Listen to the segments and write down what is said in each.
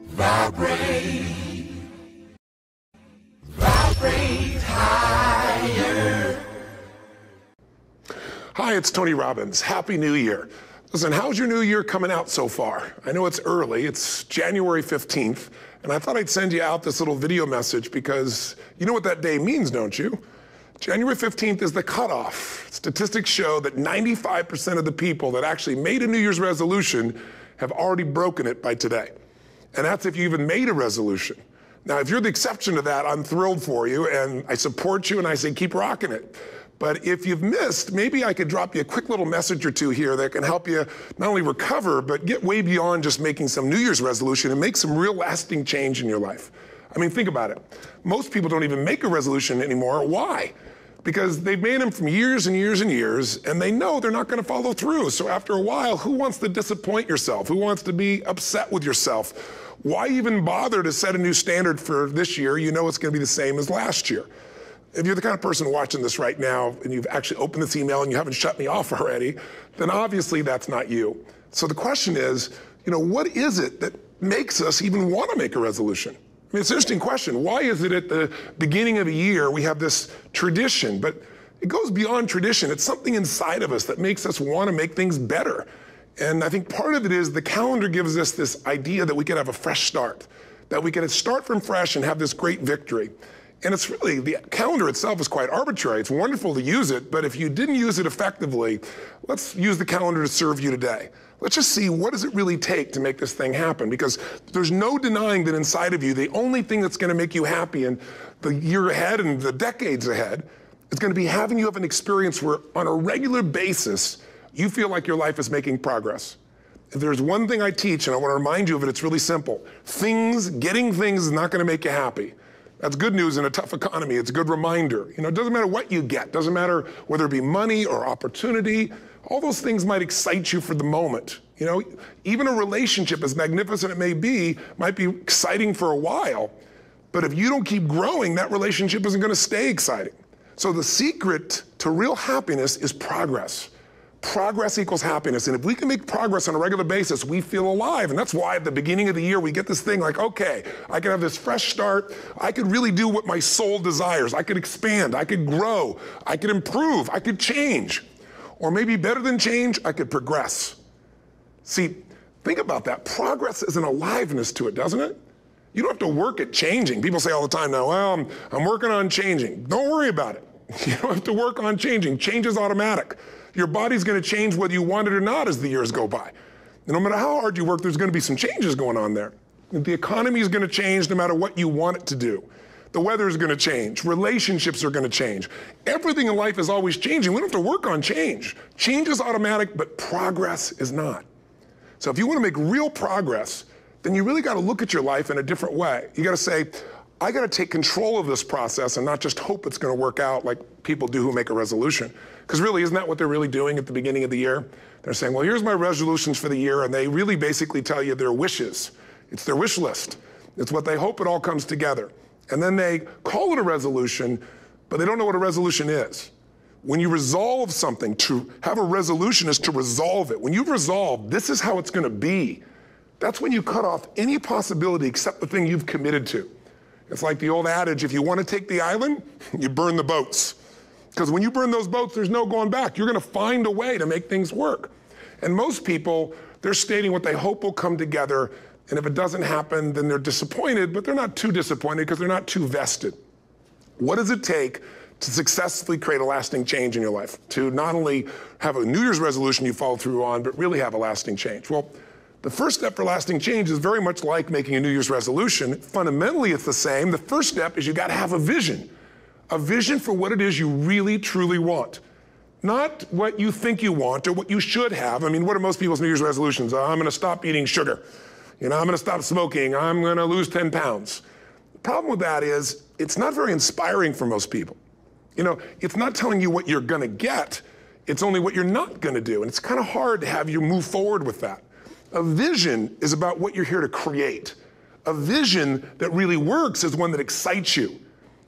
Vibrate. Vibrate higher. Hi, it's Tony Robbins. Happy New Year. Listen, how's your new year coming out so far? I know it's early. It's January 15th, and I thought I'd send you out this little video message because you know what that day means, don't you? January 15th is the cutoff. Statistics show that 95% of the people that actually made a New Year's resolution have already broken it by today. And that's if you even made a resolution. Now, if you're the exception to that, I'm thrilled for you, and I support you, and I say keep rocking it. But if you've missed, maybe I could drop you a quick little message or two here that can help you not only recover, but get way beyond just making some New Year's resolution and make some real lasting change in your life. I mean, think about it. Most people don't even make a resolution anymore. Why? Because they've made them from years and years and years, and they know they're not going to follow through. So after a while, who wants to disappoint yourself? Who wants to be upset with yourself? Why even bother to set a new standard for this year? You know it's going to be the same as last year. If you're the kind of person watching this right now and you've actually opened this email and you haven't shut me off already, then obviously that's not you. So the question is, what is it that makes us even want to make a resolution? I mean, it's an interesting question. Why is it at the beginning of a year we have this tradition, but it goes beyond tradition. It's something inside of us that makes us want to make things better. And I think part of it is the calendar gives us this idea that we could have a fresh start, that we could start from fresh and have this great victory. And it's really, the calendar itself is quite arbitrary. It's wonderful to use it, but if you didn't use it effectively, let's use the calendar to serve you today. Let's just see, what does it really take to make this thing happen? Because there's no denying that inside of you, the only thing that's going to make you happy in the year ahead and the decades ahead is going to be having you have an experience where on a regular basis, you feel like your life is making progress. If there's one thing I teach, and I want to remind you of it, it's really simple. Getting things is not going to make you happy. That's good news in a tough economy. It's a good reminder. It doesn't matter what you get. Doesn't matter whether it be money or opportunity. All those things might excite you for the moment. Even a relationship, as magnificent it may be, might be exciting for a while. But if you don't keep growing, that relationship isn't going to stay exciting. So the secret to real happiness is progress. Progress equals happiness. And if we can make progress on a regular basis, we feel alive. And that's why at the beginning of the year, we get this thing like, okay, I can have this fresh start. I could really do what my soul desires. I could expand. I could grow. I could improve. I could change. Or maybe better than change, I could progress. See, think about that. Progress is an aliveness to it, doesn't it? You don't have to work at changing. People say all the time now, well, I'm working on changing. Don't worry about it. You don't have to work on changing. Change is automatic. Your body's going to change whether you want it or not as the years go by. And no matter how hard you work, there's going to be some changes going on there. The economy is going to change no matter what you want it to do. The weather is going to change. Relationships are going to change. Everything in life is always changing. We don't have to work on change. Change is automatic, but progress is not. So if you want to make real progress, then you really got to look at your life in a different way. You got to say, I got to take control of this process and not just hope it's going to work out like people do who make a resolution. Because really, isn't that what they're really doing at the beginning of the year? They're saying, well, here's my resolutions for the year, and they really basically tell you their wishes. It's their wish list. It's what they hope it all comes together. And then they call it a resolution, but they don't know what a resolution is. When you resolve something, to have a resolution is to resolve it. When you've resolved, this is how it's going to be, that's when you cut off any possibility except the thing you've committed to. It's like the old adage, if you want to take the island, you burn the boats. Because when you burn those boats, there's no going back. You're going to find a way to make things work. And most people, they're stating what they hope will come together, and if it doesn't happen, then they're disappointed, but they're not too disappointed because they're not too vested. What does it take to successfully create a lasting change in your life? To not only have a New Year's resolution you follow through on, but really have a lasting change? Well, the first step for lasting change is very much like making a New Year's resolution. Fundamentally, it's the same. The first step is you got to have a vision for what it is you really, truly want. Not what you think you want or what you should have. I mean, what are most people's New Year's resolutions? I'm going to stop eating sugar. I'm going to stop smoking. I'm going to lose 10 pounds. The problem with that is it's not very inspiring for most people. It's not telling you what you're going to get. It's only what you're not going to do. And it's kind of hard to have you move forward with that. A vision is about what you're here to create. A vision that really works is one that excites you.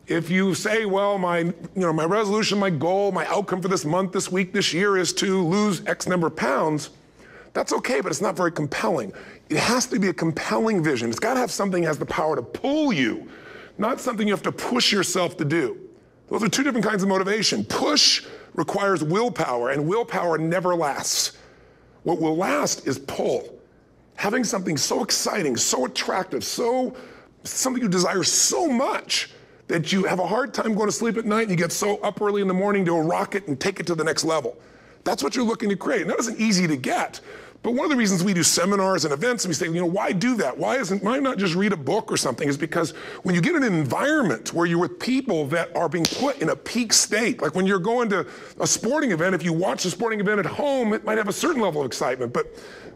If you say, well, my resolution, my goal, my outcome for this month, this week, this year is to lose X number of pounds, that's okay, but it's not very compelling. It has to be a compelling vision. It's got to have something that has the power to pull you, not something you have to push yourself to do. Those are two different kinds of motivation. Push requires willpower, and willpower never lasts. What will last is pull. Having something so exciting, so attractive, something you desire so much that you have a hard time going to sleep at night and you get so up early in the morning to rock it and take it to the next level. That's what you're looking to create. And that isn't easy to get. But one of the reasons we do seminars and events and we say, why do that? Why not just read a book or something? Is because when you get in an environment where you're with people that are being put in a peak state, like when you're going to a sporting event, if you watch a sporting event at home, it might have a certain level of excitement. But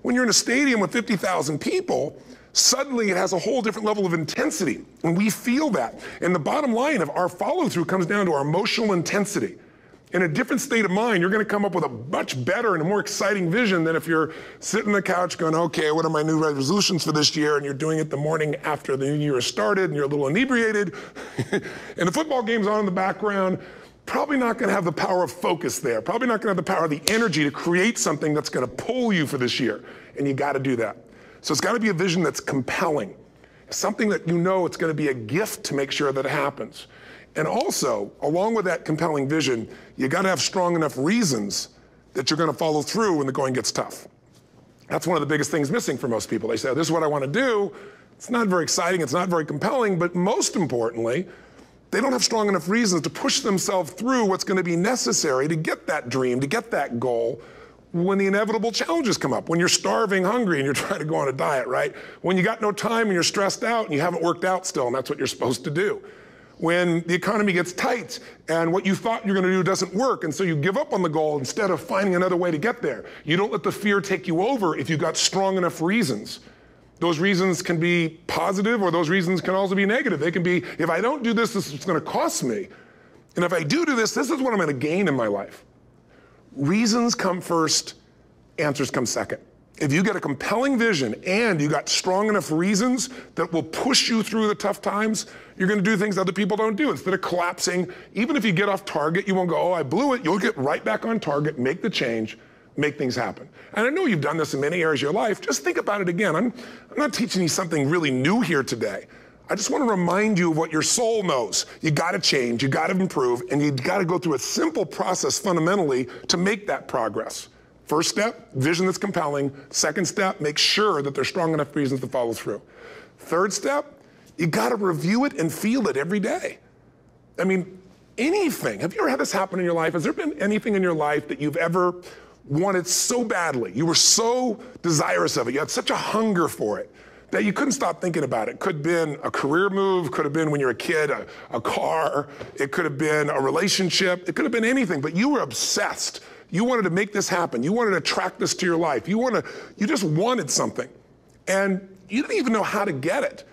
when you're in a stadium with 50,000 people, suddenly it has a whole different level of intensity. And we feel that. And the bottom line of our follow-through comes down to our emotional intensity. In a different state of mind, you're going to come up with a much better and a more exciting vision than if you're sitting on the couch going, okay, what are my new resolutions for this year? And you're doing it the morning after the new year has started and you're a little inebriated and the football game's on in the background. Probably not going to have the power of focus there. Probably not going to have the power of the energy to create something that's going to pull you for this year. And you got to do that. So it's got to be a vision that's compelling. Something that it's going to be a gift to make sure that it happens. And also, along with that compelling vision, you got to have strong enough reasons that you're going to follow through when the going gets tough. That's one of the biggest things missing for most people. They say, this is what I want to do. It's not very exciting. It's not very compelling. But most importantly, they don't have strong enough reasons to push themselves through what's going to be necessary to get that dream, to get that goal, when the inevitable challenges come up, when you're starving, hungry, and you're trying to go on a diet, right? When you got no time and you're stressed out and you haven't worked out still, and that's what you're supposed to do. When the economy gets tight and what you thought you're going to do doesn't work, and so you give up on the goal instead of finding another way to get there. You don't let the fear take you over if you've got strong enough reasons. Those reasons can be positive, or those reasons can also be negative. They can be, if I don't do this, this is going to cost me. And if I do this, this is what I'm going to gain in my life. Reasons come first, answers come second. If you get a compelling vision and you got strong enough reasons that will push you through the tough times, you're going to do things other people don't do. Instead of collapsing, even if you get off target, you won't go, oh, I blew it. You'll get right back on target, make the change, make things happen. And I know you've done this in many areas of your life. Just think about it again. I'm not teaching you something really new here today. I just want to remind you of what your soul knows. You got to change, you got to improve, and you got to go through a simple process fundamentally to make that progress. First step, vision that's compelling. Second step, make sure that there's strong enough reasons to follow through. Third step, you got to review it and feel it every day. I mean, anything. Have you ever had this happen in your life? Has there been anything in your life that you've ever wanted so badly? You were so desirous of it. You had such a hunger for it that you couldn't stop thinking about it. Could have been a career move, could have been when you were a kid, a car, it could have been a relationship, it could have been anything, but you were obsessed. You wanted to make this happen. You wanted to attract this to your life. You just wanted something. And you didn't even know how to get it.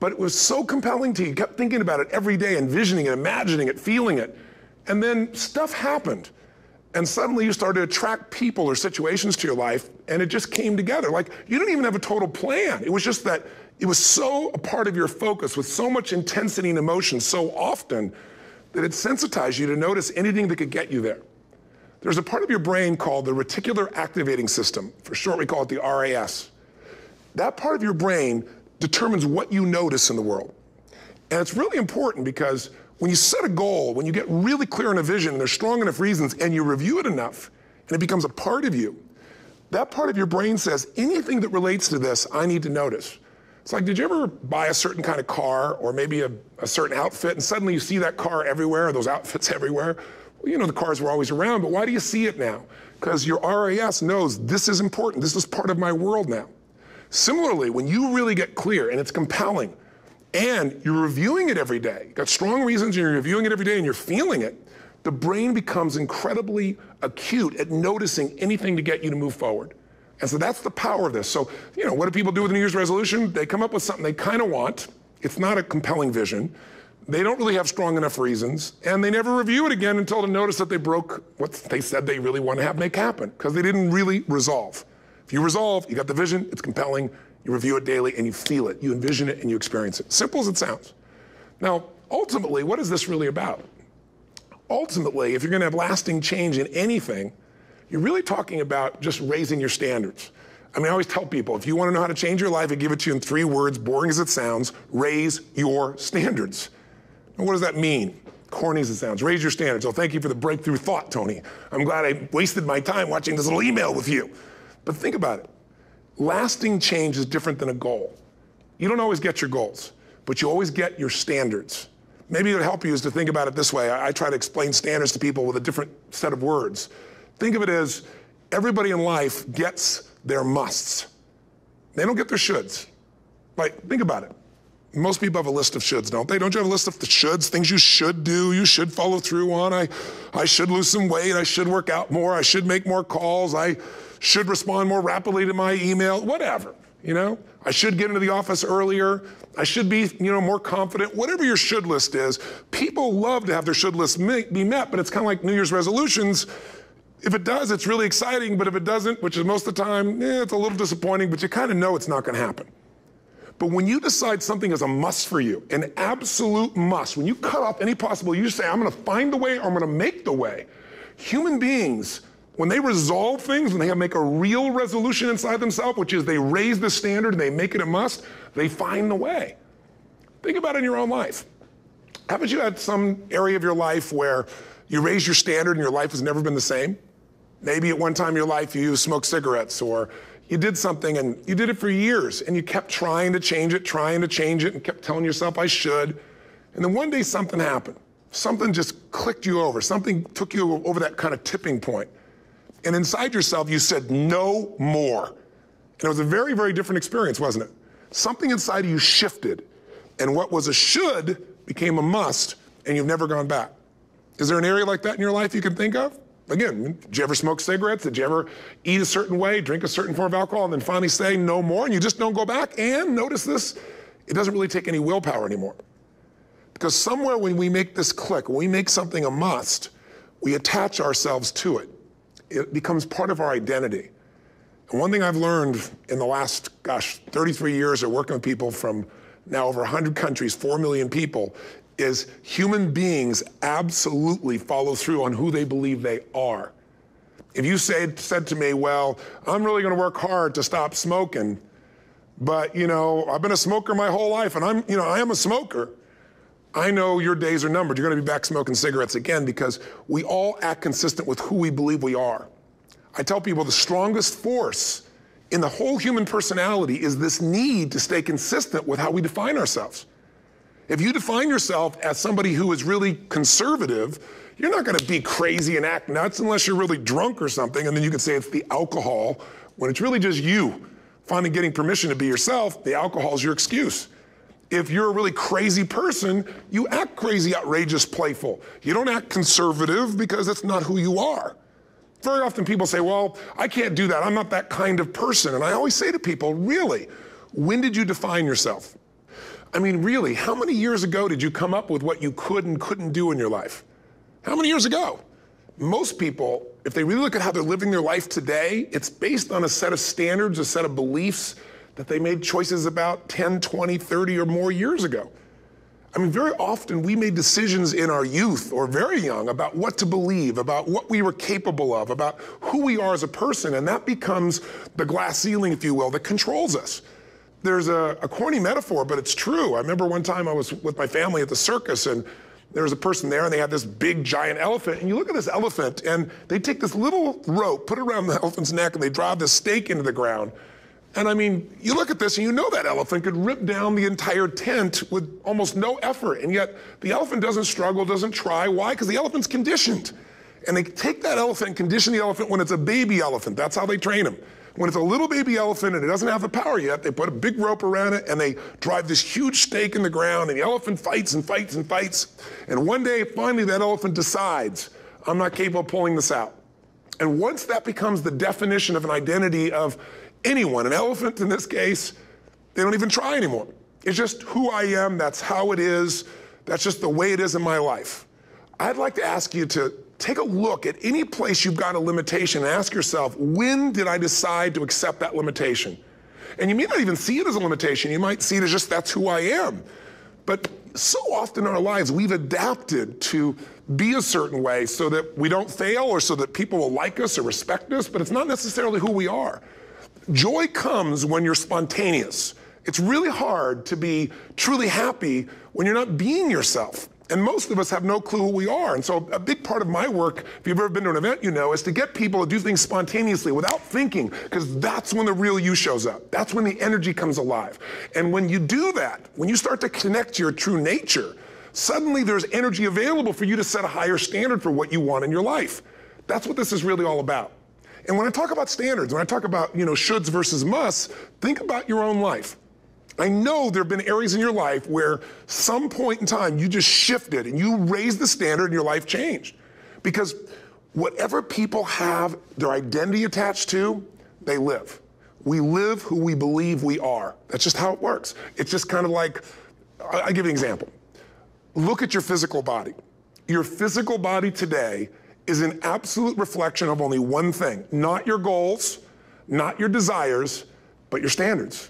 But it was so compelling to you. You kept thinking about it every day, envisioning it, imagining it, feeling it. And then stuff happened. And suddenly you started to attract people or situations to your life, and it just came together. Like, you didn't even have a total plan. It was just that it was so a part of your focus with so much intensity and emotion so often that it sensitized you to notice anything that could get you there. There's a part of your brain called the reticular activating system. For short, we call it the RAS. That part of your brain determines what you notice in the world. And it's really important because when you set a goal, when you get really clear on a vision, and there's strong enough reasons, and you review it enough, and it becomes a part of you, that part of your brain says, anything that relates to this, I need to notice. It's like, did you ever buy a certain kind of car, or maybe a certain outfit, and suddenly you see that car everywhere, or those outfits everywhere? Well, you know, the cars were always around, but why do you see it now? Because your RAS knows this is important. This is part of my world now. Similarly, when you really get clear and it's compelling and you're reviewing it every day, you've got strong reasons, and you're reviewing it every day and you're feeling it, the brain becomes incredibly acute at noticing anything to get you to move forward. And so that's the power of this. So, you know, what do people do with a New Year's resolution? They come up with something they kind of want. It's not a compelling vision. They don't really have strong enough reasons, and they never review it again until to notice that they broke what they said they really want to have make happen, because they didn't really resolve. If you resolve, you got the vision, it's compelling, you review it daily, and you feel it, you envision it, and you experience it. Simple as it sounds. Now, ultimately, what is this really about? Ultimately, if you're going to have lasting change in anything, you're really talking about just raising your standards. I mean, I always tell people, if you want to know how to change your life, I give it to you in 3 words, boring as it sounds: raise your standards. And what does that mean? Corny as it sounds. Raise your standards. Oh, thank you for the breakthrough thought, Tony. I'm glad I wasted my time watching this little email with you. But think about it. Lasting change is different than a goal. You don't always get your goals, but you always get your standards. Maybe it would help you is to think about it this way. I try to explain standards to people with a different set of words. Think of it as everybody in life gets their musts. They don't get their shoulds. Like, think about it. Most people have a list of shoulds, don't they? Don't you have a list of the shoulds, things you should do, you should follow through on? I should lose some weight, I should work out more, I should make more calls, I should respond more rapidly to my email, whatever, you know? I should get into the office earlier, I should be, more confident. Whatever your should list is, people love to have their should list be met, but it's kind of like New Year's resolutions. If it does, it's really exciting, but if it doesn't, which is most of the time, it's a little disappointing, but you kind of know it's not going to happen. But when you decide something is a must for you, an absolute must, when you cut off any possible, you say, I'm going to find the way or I'm going to make the way. Human beings, when they resolve things, when they make a real resolution inside themselves, which is they raise the standard and they make it a must, they find the way. Think about it in your own life. Haven't you had some area of your life where you raise your standard and your life has never been the same? Maybe at one time in your life you smoked cigarettes, or you did something and you did it for years and you kept trying to change it, and kept telling yourself, I should. And then one day something happened. Something just clicked you over. Something took you over that kind of tipping point. And inside yourself you said, no more. And it was a very, very different experience, wasn't it? Something inside of you shifted. And what was a should became a must, and you've never gone back. Is there an area like that in your life you can think of? Again, did you ever smoke cigarettes? Did you ever eat a certain way, drink a certain form of alcohol, and then finally say no more, and you just don't go back? And notice this, it doesn't really take any willpower anymore. Because somewhere when we make this click, when we make something a must, we attach ourselves to it. It becomes part of our identity. And one thing I've learned in the last, 33 years of working with people from now over 100 countries, 4 million people, is human beings absolutely follow through on who they believe they are. If you said to me, well, I'm really going to work hard to stop smoking, but I've been a smoker my whole life and I am a smoker, I know your days are numbered. You're going to be back smoking cigarettes again, because we all act consistent with who we believe we are. I tell people the strongest force in the whole human personality is this need to stay consistent with how we define ourselves. If you define yourself as somebody who is really conservative, you're not going to be crazy and act nuts unless you're really drunk or something, and then you can say it's the alcohol, when it's really just you finally getting permission to be yourself. The alcohol is your excuse. If you're a really crazy person, you act crazy, outrageous, playful. You don't act conservative because that's not who you are. Very often people say, well, I can't do that. I'm not that kind of person. And I always say to people, really, when did you define yourself? I mean, really, how many years ago did you come up with what you could and couldn't do in your life? How many years ago? Most people, if they really look at how they're living their life today, it's based on a set of standards, a set of beliefs that they made choices about 10, 20, 30 or more years ago. I mean, very often we made decisions in our youth or very young about what to believe, about what we were capable of, about who we are as a person, and that becomes the glass ceiling, if you will, that controls us. There's a corny metaphor, but it's true. I remember one time I was with my family at the circus, and there was a person there, and they had this big, giant elephant. And you look at this elephant, and they take this little rope, put it around the elephant's neck, and they drive this stake into the ground. And I mean, you look at this, and you know that elephant could rip down the entire tent with almost no effort. And yet, the elephant doesn't struggle, doesn't try. Why? Because the elephant's conditioned. And they take that elephant and condition the elephant when it's a baby elephant. That's how they train them. When it's a little baby elephant and it doesn't have the power yet, they put a big rope around it and they drive this huge stake in the ground, and the elephant fights and fights and fights. And one day, finally, that elephant decides, I'm not capable of pulling this out. And once that becomes the definition of an identity of anyone, an elephant in this case, they don't even try anymore. It's just who I am, that's how it is, that's just the way it is in my life. I'd like to ask you to take a look at any place you've got a limitation and ask yourself, when did I decide to accept that limitation? And you may not even see it as a limitation. You might see it as just that's who I am. But so often in our lives, we've adapted to be a certain way so that we don't fail or so that people will like us or respect us, but it's not necessarily who we are. Joy comes when you're spontaneous. It's really hard to be truly happy when you're not being yourself. And most of us have no clue who we are. And so a big part of my work, if you've ever been to an event, you know, is to get people to do things spontaneously without thinking, because that's when the real you shows up. That's when the energy comes alive. And when you do that, when you start to connect to your true nature, suddenly there's energy available for you to set a higher standard for what you want in your life. That's what this is really all about. And when I talk about standards, when I talk about, shoulds versus musts, think about your own life. I know there have been areas in your life where some point in time you just shifted and you raised the standard and your life changed. Because whatever people have their identity attached to, they live. We live who we believe we are. That's just how it works. It's just kind of like, I'll give you an example. Look at your physical body. Your physical body today is an absolute reflection of only one thing, not your goals, not your desires, but your standards.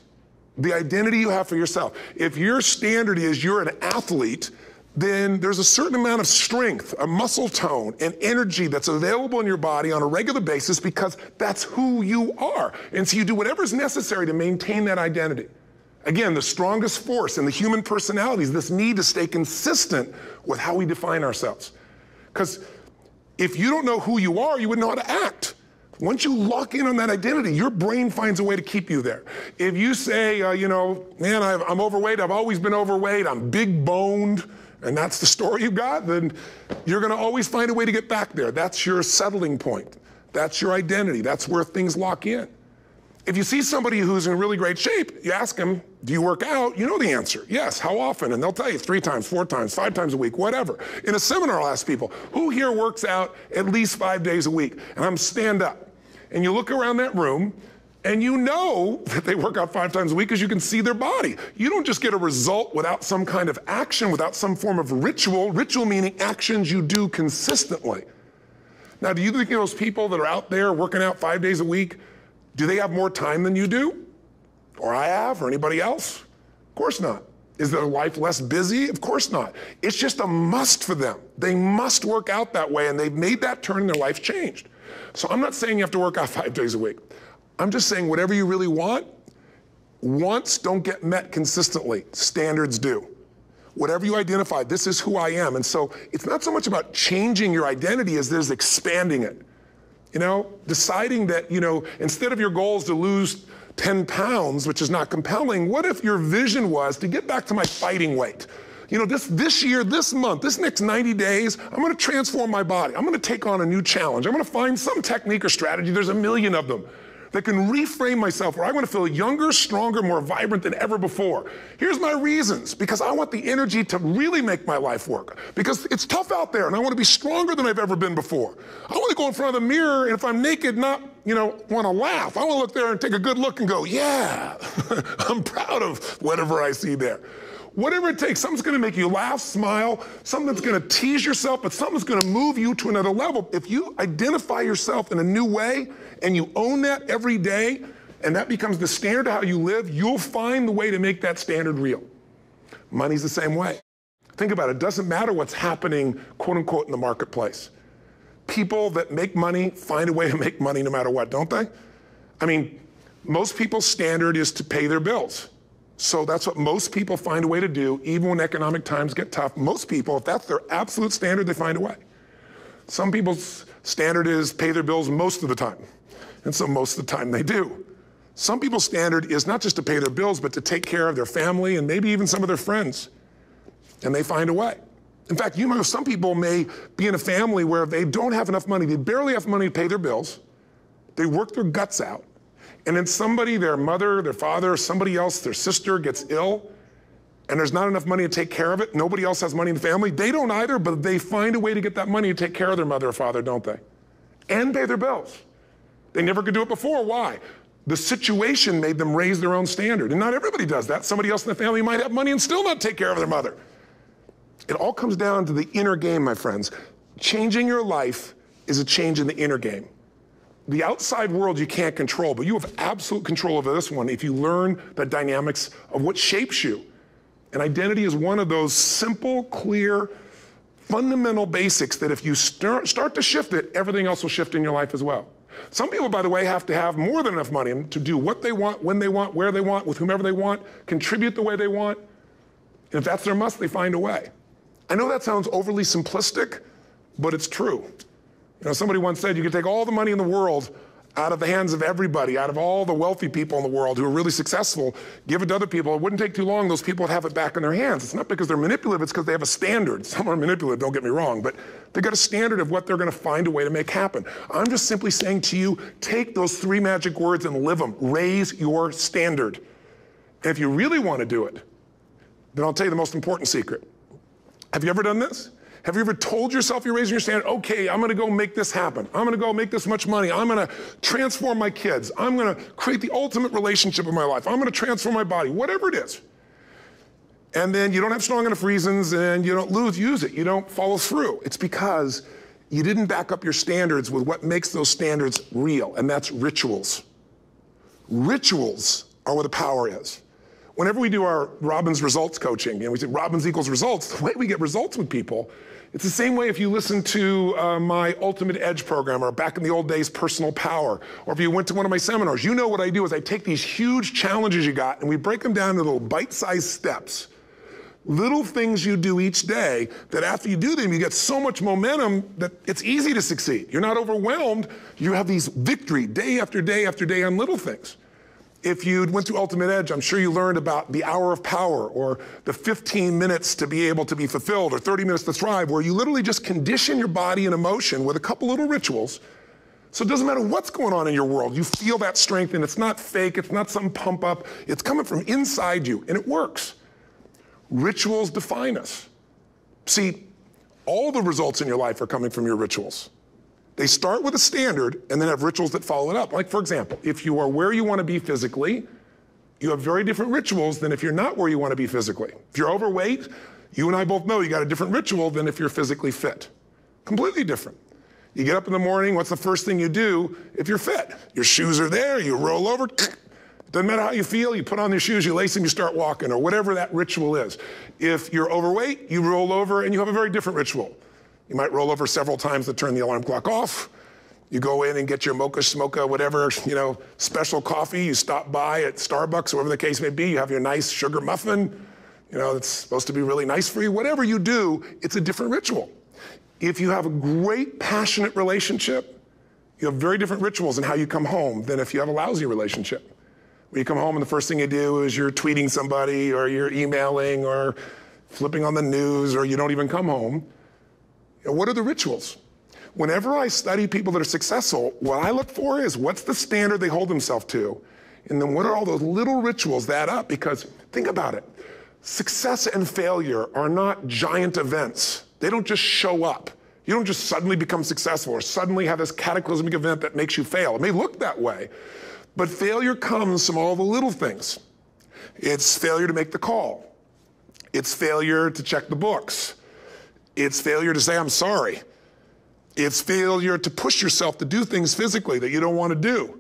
The identity you have for yourself. If your standard is you're an athlete, then there's a certain amount of strength, a muscle tone, and energy that's available in your body on a regular basis because that's who you are. And so you do whatever's necessary to maintain that identity. Again, the strongest force in the human personality is this need to stay consistent with how we define ourselves. Because if you don't know who you are, you wouldn't know how to act. Once you lock in on that identity, your brain finds a way to keep you there. If you say, man, I'm overweight, I've always been overweight, I'm big boned, and that's the story you got, then you're gonna always find a way to get back there. That's your settling point. That's your identity. That's where things lock in. If you see somebody who's in really great shape, you ask them, do you work out? You know the answer. Yes, how often? And they'll tell you 3 times, 4 times, 5 times a week, whatever. In a seminar, I'll ask people, who here works out at least 5 days a week? And I'm stand up. And you look around that room, and you know that they work out 5 times a week because you can see their body. You don't just get a result without some kind of action, without some form of ritual. Ritual meaning actions you do consistently. Now, do you think those people that are out there working out 5 days a week, do they have more time than you do? Or I have, or anybody else? Of course not. Is their life less busy? Of course not. It's just a must for them. They must work out that way, and they've made that turn and their life's changed. So I'm not saying you have to work out 5 days a week. I'm just saying whatever you really want, wants don't get met consistently. Standards do. Whatever you identify, this is who I am. And so it's not so much about changing your identity as it is expanding it. Deciding that, instead of your goal is to lose 10 pounds, which is not compelling, what if your vision was to get back to my fighting weight? This year, this month, this next 90 days, I'm gonna transform my body. I'm gonna take on a new challenge. I'm gonna find some technique or strategy, there's a million of them, that can reframe myself where I want to feel younger, stronger, more vibrant than ever before. Here's my reasons, because I want the energy to really make my life work. Because it's tough out there and I want to be stronger than I've ever been before. I want to go in front of the mirror and if I'm naked, not, want to laugh. I want to look there and take a good look and go, yeah, I'm proud of whatever I see there. Whatever it takes, something's gonna make you laugh, smile, something that's gonna tease yourself, but something's gonna move you to another level. If you identify yourself in a new way and you own that every day, and that becomes the standard of how you live, you'll find the way to make that standard real. Money's the same way. Think about it, it doesn't matter what's happening, quote unquote, in the marketplace. People that make money find a way to make money no matter what, don't they? I mean, most people's standard is to pay their bills. So that's what most people find a way to do, even when economic times get tough. Most people, if that's their absolute standard, they find a way. Some people's standard is pay their bills most of the time. And so most of the time they do. Some people's standard is not just to pay their bills, but to take care of their family and maybe even some of their friends. And they find a way. In fact, some people may be in a family where they don't have enough money. They barely have money to pay their bills. They work their guts out. And then somebody, their mother, their father, somebody else, their sister gets ill, and there's not enough money to take care of it. Nobody else has money in the family. They don't either, but they find a way to get that money to take care of their mother or father, don't they? And pay their bills. They never could do it before. Why? The situation made them raise their own standard. And not everybody does that. Somebody else in the family might have money and still not take care of their mother. It all comes down to the inner game, my friends. Changing your life is a change in the inner game. The outside world you can't control, but you have absolute control over this one if you learn the dynamics of what shapes you. And identity is one of those simple, clear, fundamental basics that if you start to shift it, everything else will shift in your life as well. Some people, by the way, have to have more than enough money to do what they want, when they want, where they want, with whomever they want, contribute the way they want. And if that's their must, they find a way. I know that sounds overly simplistic, but it's true. You know, somebody once said you could take all the money in the world out of the hands of everybody, out of all the wealthy people in the world who are really successful, give it to other people. It wouldn't take too long, those people would have it back in their hands. It's not because they're manipulative, it's because they have a standard. Some are manipulative, don't get me wrong, but they've got a standard of what they're gonna find a way to make happen. I'm just simply saying to you, take those 3 magic words and live them. Raise your standard. And if you really wanna do it, then I'll tell you the most important secret. Have you ever done this? Have you ever told yourself you're raising your standard? Okay, I'm gonna go make this happen. I'm gonna go make this much money. I'm gonna transform my kids. I'm gonna create the ultimate relationship in my life. I'm gonna transform my body, whatever it is. And then you don't have strong enough reasons and you don't use it. You don't follow through. It's because you didn't back up your standards with what makes those standards real, and that's rituals. Rituals are where the power is. Whenever we do our Robbins results coaching, we say Robbins equals results, the way we get results with people, it's the same way if you listen to my Ultimate Edge program, or back in the old days, Personal Power, or if you went to one of my seminars. You know what I do is I take these huge challenges you got and we break them down into little bite-sized steps. Little things you do each day that after you do them, you get so much momentum that it's easy to succeed. You're not overwhelmed. You have these victory day after day after day on little things. If you went through Ultimate Edge, I'm sure you learned about the hour of power, or the 15 minutes to be able to be fulfilled, or 30 minutes to thrive, where you literally just condition your body and emotion with a couple little rituals. So it doesn't matter what's going on in your world, you feel that strength, and it's not fake, it's not some pump up, it's coming from inside you, and it works. Rituals define us. See, all the results in your life are coming from your rituals. They start with a standard and then have rituals that follow it up. Like, for example, if you are where you want to be physically, you have very different rituals than if you're not where you want to be physically. If you're overweight, you and I both know you got a different ritual than if you're physically fit. Completely different. You get up in the morning, what's the first thing you do if you're fit? Your shoes are there, you roll over, doesn't matter how you feel, you put on your shoes, you lace them, you start walking, or whatever that ritual is. If you're overweight, you roll over and you have a very different ritual. You might roll over several times to turn the alarm clock off. You go in and get your mocha, smocha, whatever, special coffee. You stop by at Starbucks, or whatever the case may be. You have your nice sugar muffin. It's supposed to be really nice for you. Whatever you do, it's a different ritual. If you have a great, passionate relationship, you have very different rituals in how you come home than if you have a lousy relationship. When you come home and the first thing you do is you're tweeting somebody, or you're emailing, or flipping on the news, or you don't even come home. What are the rituals? Whenever I study people that are successful, what I look for is what's the standard they hold themselves to, and then what are all those little rituals that add up? Because think about it. Success and failure are not giant events. They don't just show up. You don't just suddenly become successful or suddenly have this cataclysmic event that makes you fail. It may look that way, but failure comes from all the little things. It's failure to make the call. It's failure to check the books. It's failure to say, I'm sorry. It's failure to push yourself to do things physically that you don't want to do.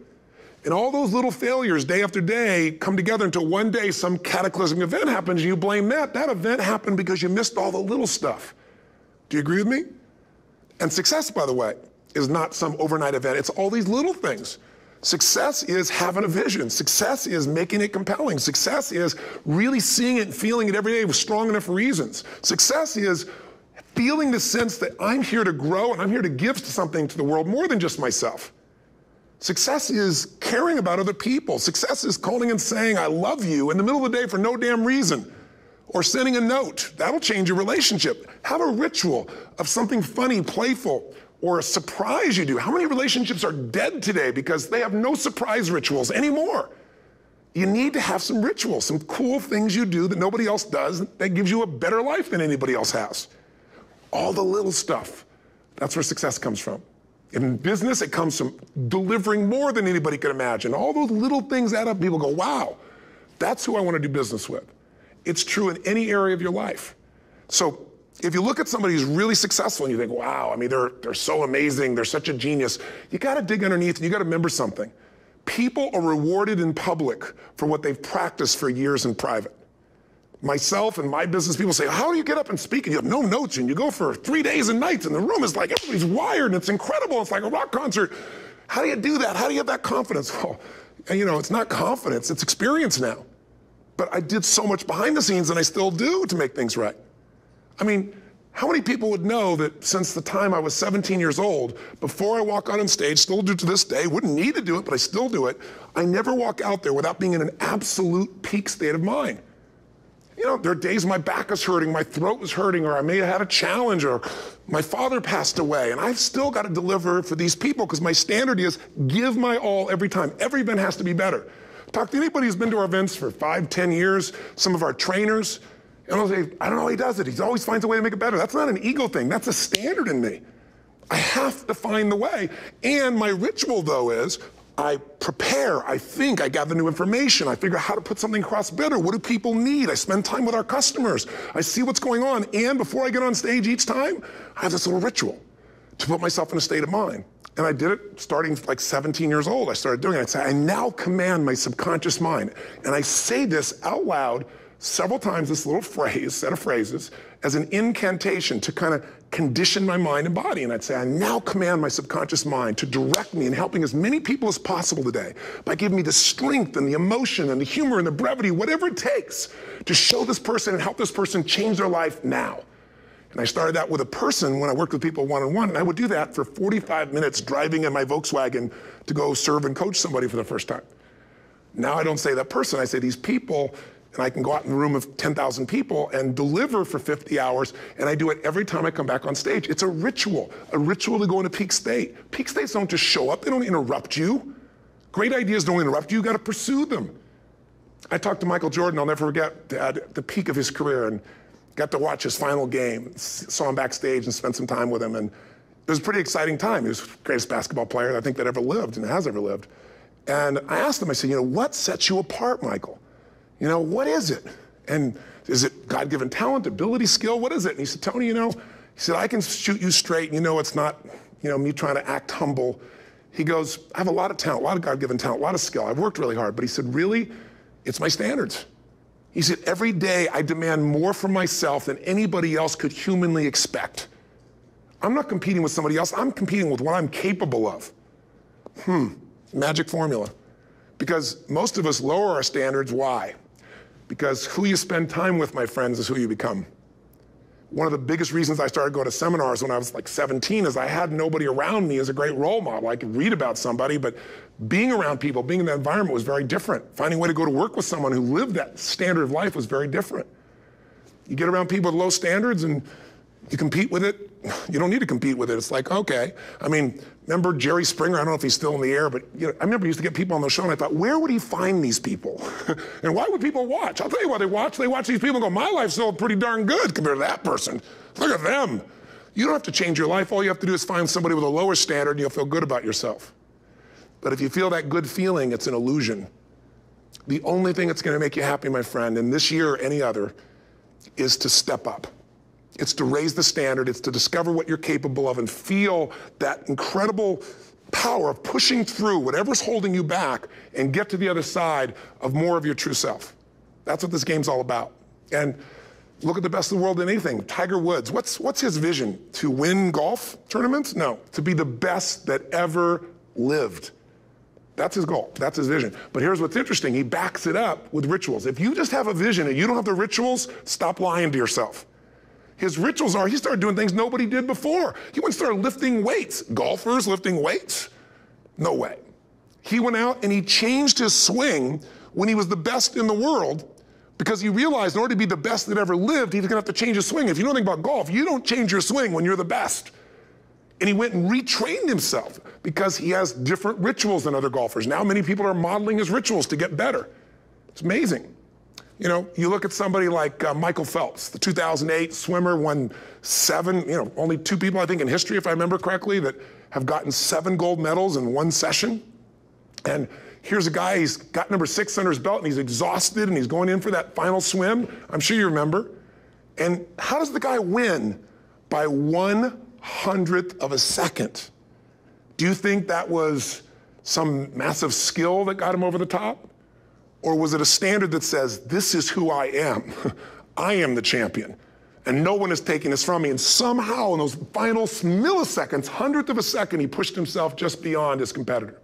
And all those little failures day after day come together until one day some cataclysmic event happens and you blame that. That event happened because you missed all the little stuff. Do you agree with me? And success, by the way, is not some overnight event. It's all these little things. Success is having a vision. Success is making it compelling. Success is really seeing it and feeling it every day with strong enough reasons. Success is feeling the sense that I'm here to grow and I'm here to give something to the world more than just myself. Success is caring about other people. Success is calling and saying, I love you in the middle of the day for no damn reason. Or sending a note. That'll change your relationship. Have a ritual of something funny, playful, or a surprise you do. How many relationships are dead today because they have no surprise rituals anymore? You need to have some rituals, some cool things you do that nobody else does that gives you a better life than anybody else has. All the little stuff. That's where success comes from. In business, it comes from delivering more than anybody could imagine. All those little things add up. People go, wow, that's who I want to do business with. It's true in any area of your life. So if you look at somebody who's really successful and you think, wow, they're so amazing, they're such a genius, you got to dig underneath and you got to remember something. People are rewarded in public for what they've practiced for years in private. Myself and my business people say, how do you get up and speak? And you have no notes and you go for 3 days and nights and the room is like, everybody's wired and it's incredible. It's like a rock concert. How do you do that? How do you have that confidence? Well, you know, it's not confidence, it's experience now. But I did so much behind the scenes, and I still do, to make things right. I mean, how many people would know that since the time I was 17 years old, before I walk out on stage, still do to this day, wouldn't need to do it, but I still do it, I never walk out there without being in an absolute peak state of mind. You know, there are days my back is hurting, my throat was hurting, or I may have had a challenge, or my father passed away, and I've still got to deliver for these people because my standard is give my all every time. Every event has to be better. Talk to anybody who's been to our events for 5, 10 years, some of our trainers, and they'll say, I don't know how he does it. He always finds a way to make it better. That's not an ego thing. That's a standard in me. I have to find the way. And my ritual, though, is I prepare, I think, I gather new information, I figure out how to put something across better. What do people need? I spend time with our customers. I see what's going on. And before I get on stage each time, I have this little ritual to put myself in a state of mind. And I did it starting like 17 years old. I started doing it. I'd say, I now command my subconscious mind. And I say this out loud several times, this little phrase, set of phrases, as an incantation to kind of condition my mind and body. And I'd say, I now command my subconscious mind to direct me in helping as many people as possible today by giving me the strength and the emotion and the humor and the brevity, whatever it takes to show this person and help this person change their life now. And I started that with a person when I worked with people one-on-one, and I would do that for 45 minutes driving in my Volkswagen to go serve and coach somebody for the first time. Now I don't say that person, I say these people, and I can go out in a room of 10,000 people and deliver for 50 hours, and I do it every time I come back on stage. It's a ritual to go into peak state. Peak states don't just show up, they don't interrupt you. Great ideas don't interrupt you, you gotta pursue them. I talked to Michael Jordan, I'll never forget, at the peak of his career, and got to watch his final game, saw him backstage and spent some time with him, and it was a pretty exciting time. He was the greatest basketball player I think that ever lived and has ever lived. And I asked him, I said, you know, what sets you apart, Michael? You know, what is it? And is it God-given talent, ability, skill? What is it? And he said, Tony, you know, he said, I can shoot you straight, and you know it's not, you know, me trying to act humble. He goes, I have a lot of talent, a lot of God-given talent, a lot of skill. I've worked really hard, but he said, really, it's my standards. He said, every day I demand more from myself than anybody else could humanly expect. I'm not competing with somebody else, I'm competing with what I'm capable of. Magic formula. Because most of us lower our standards, why? Because who you spend time with, my friends, is who you become. One of the biggest reasons I started going to seminars when I was like 17 is I had nobody around me as a great role model. I could read about somebody, but being around people, being in that environment was very different. Finding a way to go to work with someone who lived that standard of life was very different. You get around people with low standards and you compete with it. You don't need to compete with it. It's like, okay. I mean, remember Jerry Springer? I don't know if he's still in the air, but you know, I remember he used to get people on the show and I thought, where would he find these people? And why would people watch? I'll tell you why they watch. They watch these people and go, my life's still pretty darn good compared to that person. Look at them. You don't have to change your life. All you have to do is find somebody with a lower standard and you'll feel good about yourself. But if you feel that good feeling, it's an illusion. The only thing that's going to make you happy, my friend, and this year or any other, is to step up. It's to raise the standard. It's to discover what you're capable of and feel that incredible power of pushing through whatever's holding you back and get to the other side of more of your true self. That's what this game's all about. And look at the best of the world in anything. Tiger Woods, what's his vision? To win golf tournaments? No, to be the best that ever lived. That's his goal, that's his vision. But here's what's interesting, he backs it up with rituals. If you just have a vision and you don't have the rituals, stop lying to yourself. His rituals are, he started doing things nobody did before. He went and started lifting weights. Golfers lifting weights? No way. He went out and he changed his swing when he was the best in the world because he realized in order to be the best that ever lived, he was gonna have to change his swing. If you know anything about golf, you don't change your swing when you're the best. And he went and retrained himself because he has different rituals than other golfers. Now many people are modeling his rituals to get better. It's amazing. You know, you look at somebody like Michael Phelps, the 2008 swimmer, won 7, you know, only 2 people I think in history, if I remember correctly, that have gotten 7 gold medals in one session. And here's a guy, he's got number 6 under his belt and he's exhausted and he's going in for that final swim. I'm sure you remember. And how does the guy win? By 1/100th of a second. Do you think that was some massive skill that got him over the top? Or was it a standard that says, this is who I am? I am the champion. And no one is taking this from me. And somehow in those final milliseconds, 100th of a second, he pushed himself just beyond his competitor.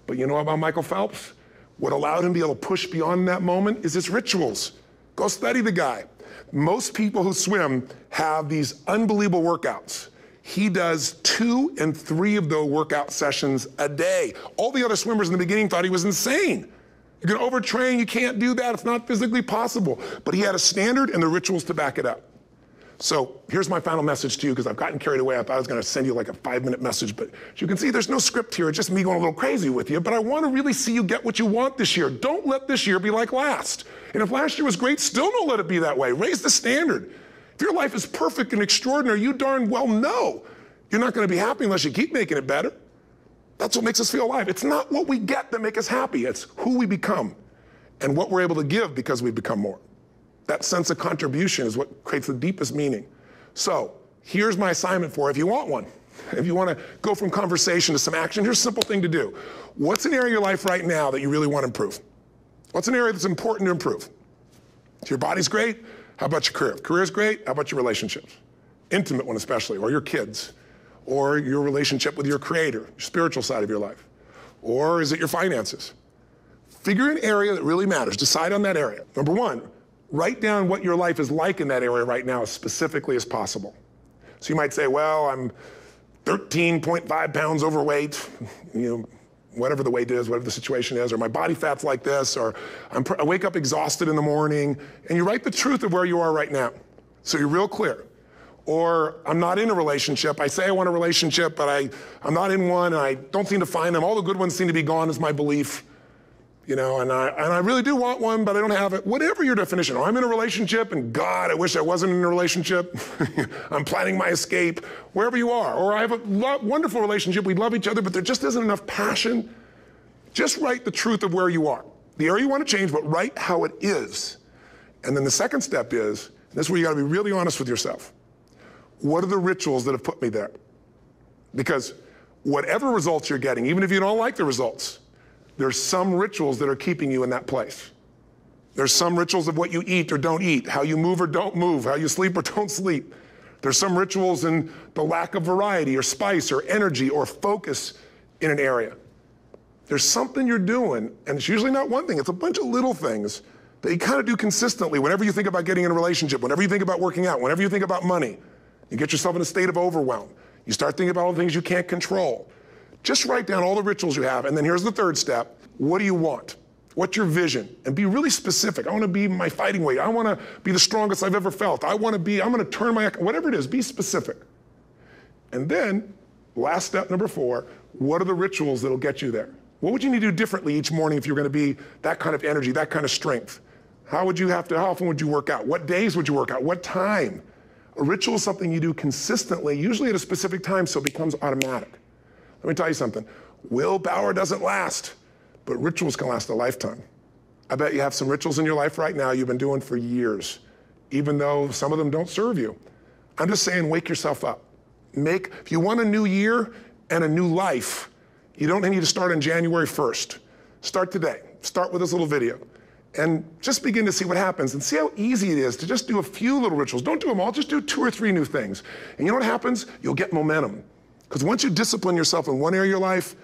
But you know about Michael Phelps? What allowed him to be able to push beyond that moment is his rituals. Go study the guy. Most people who swim have these unbelievable workouts. He does 2 and 3 of those workout sessions a day. All the other swimmers in the beginning thought he was insane. You're gonna overtrain, you can't do that, it's not physically possible. But he had a standard and the rituals to back it up. So here's my final message to you, because I've gotten carried away. I thought I was gonna send you like a 5-minute message, but as you can see, there's no script here, it's just me going a little crazy with you, but I wanna really see you get what you want this year. Don't let this year be like last. And if last year was great, still don't let it be that way. Raise the standard. If your life is perfect and extraordinary, you darn well know you're not gonna be happy unless you keep making it better. That's what makes us feel alive. It's not what we get that makes us happy. It's who we become and what we're able to give because we become more. That sense of contribution is what creates the deepest meaning. So here's my assignment for you if you want one. If you want to go from conversation to some action, here's a simple thing to do. What's an area of your life right now that you really want to improve? What's an area that's important to improve? If your body's great, how about your career? If career's great, how about your relationships? Intimate one especially, or your kids, or your relationship with your creator, your spiritual side of your life. Or is it your finances? Figure an area that really matters. Decide on that area. Number 1, write down what your life is like in that area right now as specifically as possible. So you might say, well, I'm 13.5 pounds overweight, whatever the weight is, whatever the situation is, or my body fat's like this, or I wake up exhausted in the morning, and you write the truth of where you are right now. So you're real clear. Or I'm not in a relationship. I say I want a relationship, but I'm not in one, and I don't seem to find them. All the good ones seem to be gone is my belief. And I really do want one, but I don't have it. Whatever your definition. Or I'm in a relationship, and God, I wish I wasn't in a relationship. I'm planning my escape, wherever you are. Or I have a wonderful relationship, we love each other, but there just isn't enough passion. Just write the truth of where you are. The area you want to change, but write how it is. And then the second step is, and this is where you got to be really honest with yourself. What are the rituals that have put me there? Because whatever results you're getting, even if you don't like the results, there's some rituals that are keeping you in that place. There's some rituals of what you eat or don't eat, how you move or don't move, how you sleep or don't sleep. There's some rituals in the lack of variety or spice or energy or focus in an area. There's something you're doing, and it's usually not one thing, it's a bunch of little things that you kind of do consistently whenever you think about getting in a relationship, whenever you think about working out, whenever you think about money. You get yourself in a state of overwhelm. You start thinking about all the things you can't control. Just write down all the rituals you have, and then here's the third step. What do you want? What's your vision? And be really specific. I want to be my fighting weight. I want to be the strongest I've ever felt. I'm going to turn whatever it is, be specific. And then, last step number 4, what are the rituals that'll get you there? What would you need to do differently each morning if you're going to be that kind of energy, that kind of strength? How often would you work out? What days would you work out? What time? A ritual is something you do consistently, usually at a specific time, so it becomes automatic. Let me tell you something. Willpower doesn't last, but rituals can last a lifetime. I bet you have some rituals in your life right now you've been doing for years, even though some of them don't serve you. I'm just saying, wake yourself up. If you want a new year and a new life, you don't need to start on January 1st. Start today. Start with this little video. And just begin to see what happens and see how easy it is to just do a few little rituals. Don't do them all, just do 2 or 3 new things. And you know what happens? You'll get momentum. Because once you discipline yourself in one area of your life,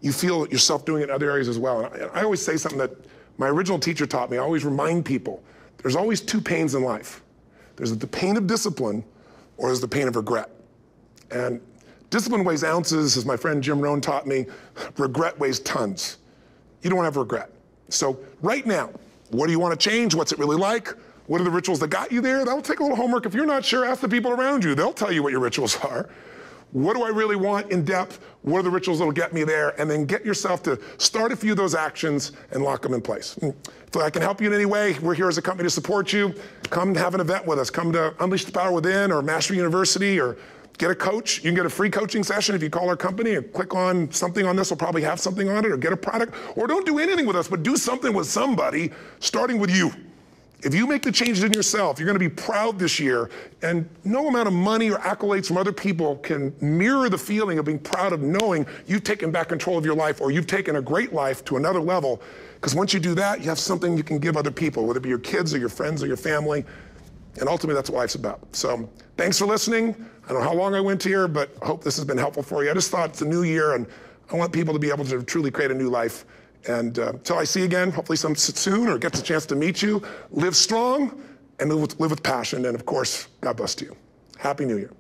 you feel yourself doing it in other areas as well. And I always say something that my original teacher taught me. I always remind people, there's always 2 pains in life. There's the pain of discipline, or there's the pain of regret. And discipline weighs ounces, as my friend Jim Rohn taught me. Regret weighs tons. You don't have regret. So right now, what do you want to change? What's it really like? What are the rituals that got you there? That'll take a little homework. If you're not sure, ask the people around you. They'll tell you what your rituals are. What do I really want in depth? What are the rituals that'll get me there? And then get yourself to start a few of those actions and lock them in place. If I can help you in any way, we're here as a company to support you. Come have an event with us. Come to Unleash the Power Within or Mastery University, or get a coach. You can get a free coaching session if you call our company and click on something on this. We'll probably have something on it, or get a product. Or don't do anything with us, but do something with somebody, starting with you. If you make the changes in yourself, you're going to be proud this year, and no amount of money or accolades from other people can mirror the feeling of being proud of knowing you've taken back control of your life, or you've taken a great life to another level. Because once you do that, you have something you can give other people, whether it be your kids or your friends or your family. And ultimately, that's what life's about. So thanks for listening. I don't know how long I went here, but I hope this has been helpful for you. I just thought it's a new year, and I want people to be able to truly create a new life. And until I see you again, hopefully soon, or gets a chance to meet you, live strong and live with passion. And of course, God bless to you. Happy New Year.